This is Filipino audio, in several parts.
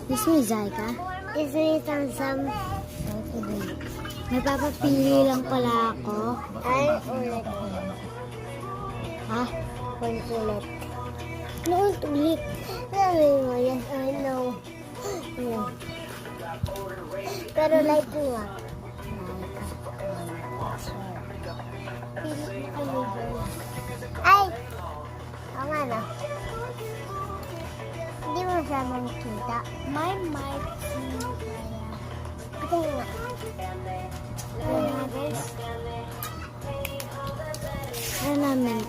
Is me Zaika? Is me Samsam? Okay din. Nagpapapili lang pala ako. Ay, ulit. Ha? Ulit. Ulit. Sabi mo, yes or no? Yan. Pero like ko nga. Pili ko kayo. Ay! Tama na. Hindi mo siya makikita. My mic. Ito nga. Ano namin?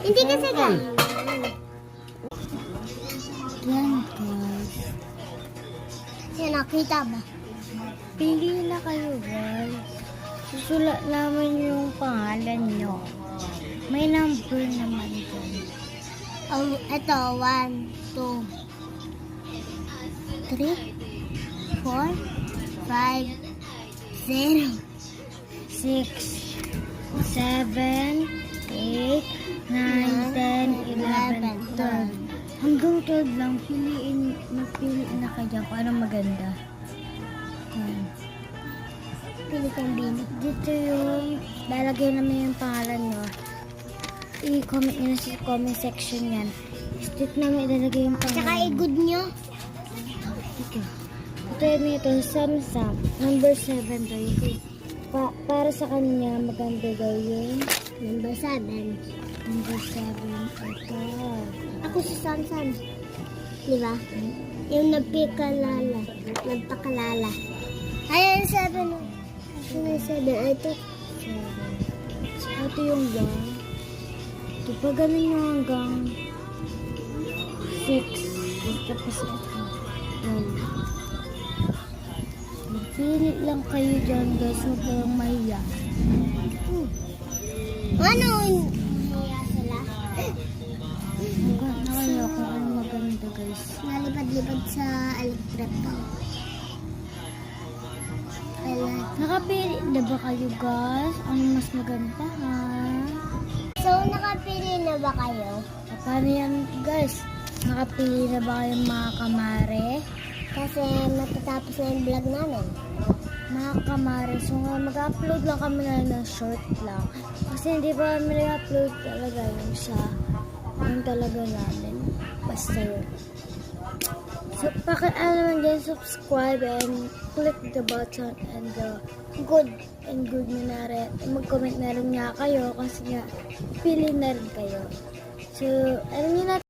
Hindi kasi ka. Yan guys. Yan, nakita ba? Pili na kayo guys. Susulat namin yung pangalan nyo. May number naman dun. Oh, ito, 1, 2, 3, 4, 5, 0. 6, 7, 8, 9, 10, 11, 12. Hanggang 12 lang. Magpili na kayo kung anong maganda. Yan. Pili kang bini. Dito yung lalagay namin yung pangalan nyo. I-comment nyo na sa comment section yan. Dito namin ilalagay yung pangalan. Tsaka i-good nyo. Okay. Ito yun ito, Samsam. Number 7 to. Para sa kanya, maganda daw yung Number 7. number 7. Ito. Ako si Samsam. Di ba? Yung nagpakalala. Nagpakalala. Ayan, 7. Ito na 7. Ito. 7. Ito yung 1. Ito pa ganun yung hanggang 6. Tapos ito. 1. Magpili lang kayo dyan guys. Huwag kayong mahiya. Ano? Hiya sila. Maganda kayo kung ano maganda guys. Nalipad-lipad sa electric pa. Nakapili na ba kayo guys? Ano mas maganda ha? So, nakapili na ba kayo? Paano yan guys? Nakapili na ba kayong mga kamare? Kasi matatapos na yung vlog namin. Mga kamare, so nga mag-upload lang kami na ng short lang. Kasi hindi pa kami nag-upload talaga yung sa yung talaga namin. Basta yun. So, pakialam naman dyan, subscribe and click the button and the good na rin. Mag-comment na rin nga kayo kasi nga pili na rin kayo. So, alam niyo na